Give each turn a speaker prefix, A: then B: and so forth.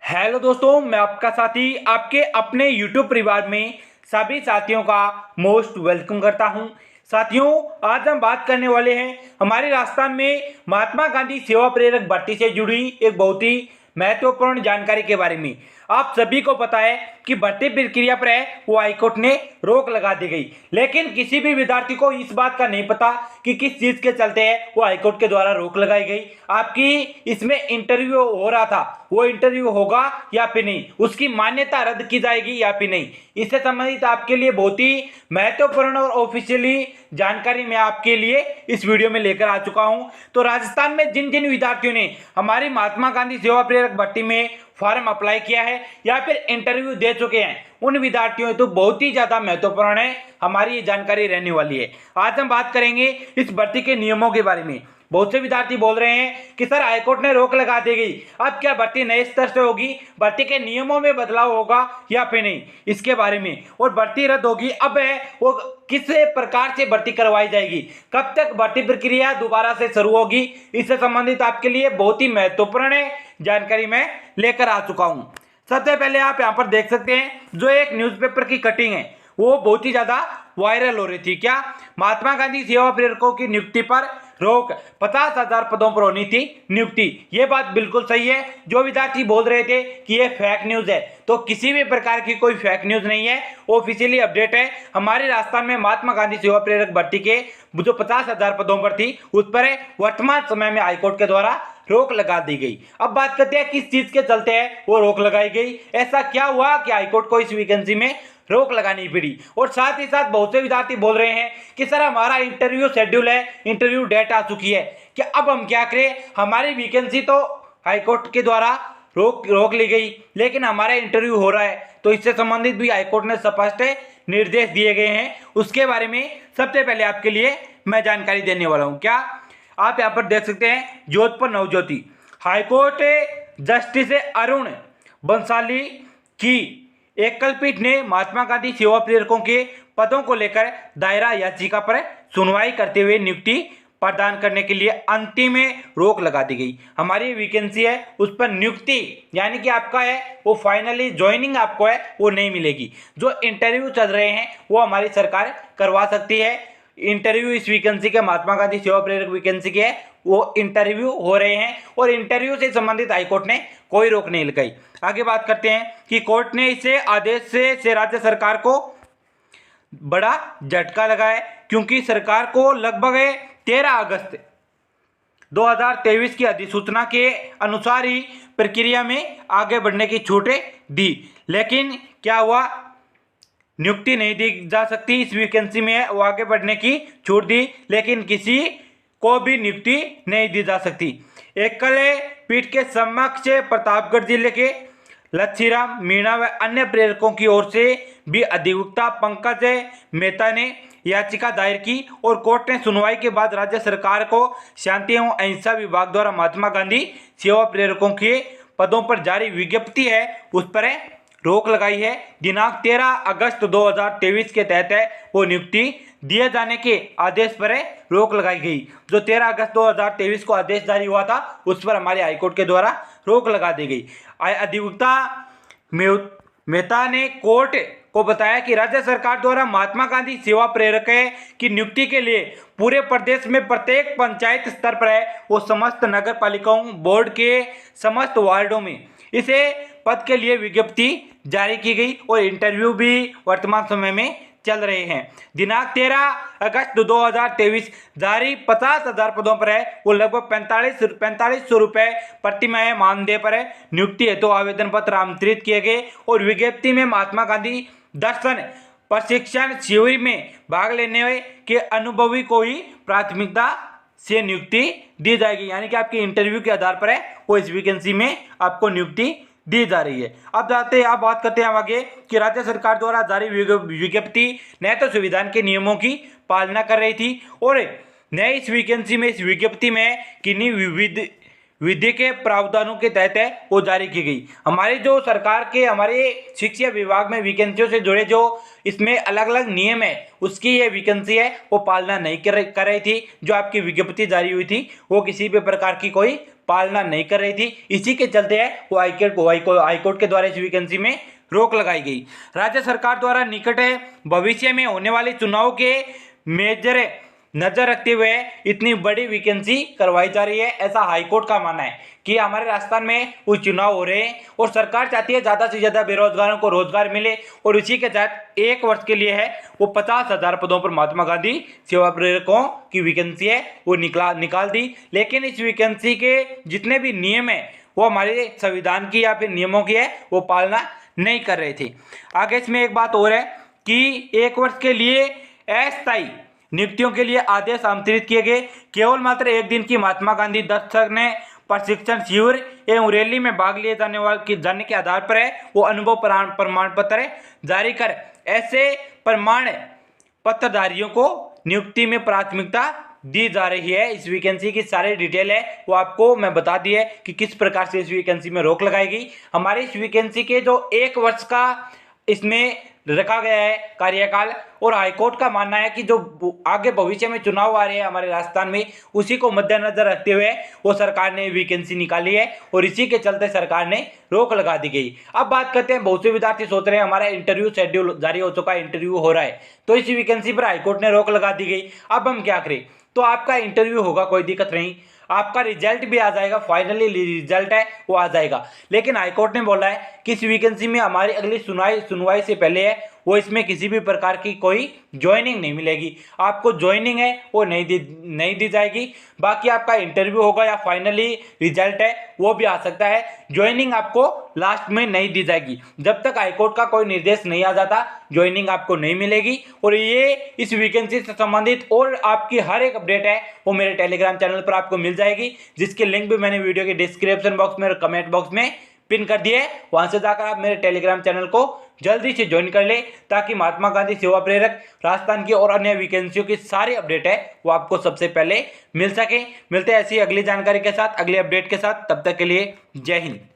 A: Hello दोस्तों, मैं आपका साथी आपके अपने YouTube परिवार में सभी साथियों का मोस्ट वेलकम करता हूं। साथियों, आज हम बात करने वाले हैं हमारे राजस्थान में महात्मा गांधी सेवा प्रेरक भर्ती से जुड़ी एक बहुत ही महत्वपूर्ण जानकारी के बारे में। आप सभी को पता है कि भर्ती प्रक्रिया पर है वो हाईकोर्ट ने रोक लगा दी गई, लेकिन किसी भी विद्यार्थी को इस बात का नहीं पता कि किस चीज के चलते है वो हाईकोर्ट के द्वारा रोक लगाई गई। आपकी इसमें इंटरव्यू हो रहा था, वो इंटरव्यू होगा या फिर नहीं, उसकी मान्यता रद्द की जाएगी या फिर नहीं, इससे संबंधित आपके लिए बहुत ही महत्वपूर्ण और ऑफिशियली जानकारी मैं आपके लिए इस वीडियो में लेकर आ चुका हूं। तो राजस्थान में जिन जिन विद्यार्थियों ने हमारी महात्मा गांधी सेवा प्रेरक भर्ती में फॉर्म अप्लाई किया है या फिर इंटरव्यू दे चुके हैं, उन विद्यार्थियों तो बहुत ही ज्यादा महत्वपूर्ण है हमारी ये जानकारी रहने वाली है। आज हम बात करेंगे इस भर्ती के नियमों के बारे में। बहुत से विद्यार्थी बोल रहे हैं कि सर हाईकोर्ट ने रोक लगा दी गई, अब क्या भर्ती नए स्तर से होगी, भर्ती के नियमों में बदलाव होगा या फिर नहीं, इसके बारे में। और भर्ती रद्द होगी, अब है वो किस प्रकार से भर्ती करवाई जाएगी, कब तक भर्ती प्रक्रिया दोबारा से शुरू होगी, इससे संबंधित आपके लिए बहुत ही महत्वपूर्ण जानकारी मैं लेकर आ चुका हूं। सबसे पहले आप यहां पर देख सकते हैं जो एक न्यूज़पेपर की कटिंग है वो बहुत ही ज्यादा वायरल हो रही थी। क्या महात्मा गांधी सेवा प्रेरकों की नियुक्ति पर रोक, 50,000 पदों पर होनी थी नियुक्ति। ये बात बिल्कुल सही है। जो विद्यार्थी बोल रहे थे कि ये फेक न्यूज है, तो किसी भी प्रकार की कोई फेक न्यूज नहीं है, ऑफिशियली अपडेट है। हमारे राजस्थान में महात्मा गांधी सेवा प्रेरक भर्ती के जो 50,000 पदों पर थी उस पर वर्तमान समय में हाईकोर्ट के द्वारा रोक लगा दी गई। अब बात करते हैं किस चीज के चलते है वो रोक लगाई गई, ऐसा क्या हुआ कि हाईकोर्ट को इस वैकेंसी में रोक लगानी पड़ी। और साथ ही साथ बहुत से विद्यार्थी बोल रहे हैं कि सर हमारा इंटरव्यू शेड्यूल है, इंटरव्यू डेट आ चुकी है, कि अब हम क्या करें, हमारी वैकेंसी तो हाईकोर्ट के द्वारा रोक ली गई, लेकिन हमारा इंटरव्यू हो रहा है। तो इससे संबंधित भी हाईकोर्ट ने स्पष्ट निर्देश दिए गए हैं, उसके बारे में सबसे पहले आपके लिए मैं जानकारी देने वाला हूं। क्या आप यहाँ पर देख सकते हैं जोधपुर नवज्योति, हाईकोर्ट जस्टिस अरुण बंसाली की एकल पीठ ने महात्मा गांधी सेवा प्रेरकों के पदों को लेकर दायरा याचिका पर सुनवाई करते हुए नियुक्ति प्रदान करने के लिए अंतिम रोक लगा दी गई। हमारी वैकेंसी है उस पर नियुक्ति यानी कि आपका है वो फाइनली ज्वाइनिंग आपको है वो नहीं मिलेगी। जो इंटरव्यू चल रहे हैं वो हमारी सरकार करवा सकती है। इंटरव्यू इस वैकेंसी के महात्मा गांधी सेवा प्रेरक वैकेंसी के है वो इंटरव्यू हो रहे हैं और इंटरव्यू से संबंधित हाईकोर्ट ने कोई रोक नहीं लगाई। आगे बात करते हैं कि कोर्ट ने इसे आदेश से राज्य सरकार को बड़ा झटका लगा है, क्योंकि सरकार को लगभग 13 अगस्त 2023 की अधिसूचना के अनुसार ही प्रक्रिया में आगे बढ़ने की छूटें दी, लेकिन क्या हुआ, नियुक्ति नहीं दी जा सकती इस वैकेंसी में, वो आगे बढ़ने की छूट दी लेकिन किसी को भी नियुक्ति नहीं दी जा सकती। एकल पीठ के समक्ष प्रतापगढ़ जिले के लच्छीराम मीणा व अन्य प्रेरकों की ओर से भी अधिवक्ता पंकज मेहता ने याचिका दायर की और कोर्ट ने सुनवाई के बाद राज्य सरकार को शांति एवं अहिंसा विभाग द्वारा महात्मा गांधी सेवा प्रेरकों के पदों पर जारी विज्ञप्ति है उस पर रोक लगाई है। दिनांक 13 अगस्त 2023 के तहत है वो नियुक्ति दिए जाने के आदेश पर रोक लगाई गई। जो 13 अगस्त 2023 को आदेश जारी हुआ था उस पर हमारे हाईकोर्ट के द्वारा रोक लगा दी गई। अधिवक्ता मेहता ने कोर्ट को बताया कि राज्य सरकार द्वारा महात्मा गांधी सेवा प्रेरक की नियुक्ति के लिए पूरे प्रदेश में प्रत्येक पंचायत स्तर पर है वो समस्त नगर पालिकाओं बोर्ड के समस्त वार्डों में इसे पद के लिए विज्ञप्ति जारी की गई और इंटरव्यू भी वर्तमान समय में चल रहे हैं। दिनांक 13 अगस्त 2023 जारी 50,000 पदों पर है वो लगभग 4500 रुपए प्रतिमाह मानदेय पर है नियुक्ति हेतु आवेदन पत्र आमंत्रित किए गए और विज्ञप्ति में महात्मा गांधी दर्शन प्रशिक्षण शिविर में भाग लेने के अनुभवी को ही प्राथमिकता से नियुक्ति दी जाएगी, यानी कि आपके इंटरव्यू के आधार पर है वो इस वैकेंसी में आपको नियुक्ति दी जा रही है। अब बात करते हैं आगे कि राज्य सरकार द्वारा जारी विज्ञप्ति न तो संविधान के नियमों की पालना कर रही थी और न इस वैकेंसी में इस विज्ञप्ति में किन्हीं विधि के प्रावधानों के तहत है वो जारी की गई। हमारे जो सरकार के हमारे शिक्षा विभाग में वैकेंसियों से जुड़े जो इसमें अलग अलग नियम है उसकी ये वैकेंसी है वो पालना नहीं कर रही थी। जो आपकी विज्ञप्ति जारी हुई थी वो किसी भी प्रकार की कोई पालना नहीं कर रही थी। इसी के चलते है वो हाईकोर्ट के द्वारा इस वैकेंसी में रोक लगाई गई। राज्य सरकार द्वारा निकट भविष्य में होने वाले चुनाव के मेजर नजर रखते हुए इतनी बड़ी वैकेंसी करवाई जा रही है। ऐसा हाईकोर्ट का मानना है कि हमारे राजस्थान में कुछ चुनाव हो रहे हैं और सरकार चाहती है ज़्यादा से ज़्यादा बेरोजगारों को रोजगार मिले और इसी के तहत 1 वर्ष के लिए है वो 50,000 पदों पर महात्मा गांधी सेवा प्रेरकों की वैकेंसी है वो निकाल दी। लेकिन इस वैकेंसी के जितने भी नियम है वो हमारे संविधान की या फिर नियमों की है वो पालना नहीं कर रहे थे। आगे इसमें एक बात और है कि 1 वर्ष के लिए अस्थायी नियुक्तियों के लिए आदेश आमंत्रित किए गए। केवल मात्र 1 दिन की महात्मा गांधी दस्तक ने प्रशिक्षण शिविर एवं रैली में भाग लिए जाने के आधार पर है वो अनुभव प्रमाण पत्र जारी कर ऐसे प्रमाण पत्रधारियों को नियुक्ति में प्राथमिकता दी जा रही है। इस वैकेंसी की सारी डिटेल है वो आपको मैं बता दी है कि किस प्रकार से इस वैकेंसी में रोक लगाई गई। हमारी इस वैकेंसी के जो 1 वर्ष का इसमें रखा गया है कार्यकाल और हाईकोर्ट का मानना है कि जो आगे भविष्य में चुनाव आ रहे हैं हमारे राजस्थान में उसी को मद्देनजर रखते हुए वो सरकार ने वैकेंसी निकाली है और इसी के चलते सरकार ने रोक लगा दी गई। अब बात करते हैं, बहुत से विद्यार्थी सोच रहे हैं हमारा इंटरव्यू शेड्यूल जारी हो चुका है, इंटरव्यू हो रहा है तो इस वैकेंसी पर हाईकोर्ट ने रोक लगा दी गई। अब हम क्या करें? तो आपका इंटरव्यू होगा, कोई दिक्कत नहीं, आपका रिजल्ट भी आ जाएगा, फाइनली रिजल्ट है वो आ जाएगा। लेकिन हाईकोर्ट ने बोला है कि इस वैकेंसी में हमारी अगली सुनवाई से पहले है वो इसमें किसी भी प्रकार की कोई ज्वाइनिंग नहीं मिलेगी, आपको ज्वाइनिंग है वो नहीं दी जाएगी। बाकी आपका इंटरव्यू होगा या फाइनली रिजल्ट है वो भी आ सकता है, ज्वाइनिंग आपको लास्ट में नहीं दी जाएगी। जब तक हाईकोर्ट का कोई निर्देश नहीं आ जाता ज्वाइनिंग आपको नहीं मिलेगी। और ये इस वैकेंसी से संबंधित और आपकी हर एक अपडेट है वो मेरे टेलीग्राम चैनल पर आपको मिल जाएगी, जिसके लिंक भी मैंने वीडियो के डिस्क्रिप्शन बॉक्स में और कमेंट बॉक्स में पिन कर दिए। वहां से जाकर आप मेरे टेलीग्राम चैनल को जल्दी से ज्वाइन कर ले ताकि महात्मा गांधी सेवा प्रेरक राजस्थान की और अन्य वैकेंसियों की सारी अपडेट है वो आपको सबसे पहले मिल सके। मिलते हैं ऐसी अगली जानकारी के साथ, अगली अपडेट के साथ, तब तक के लिए जय हिंद।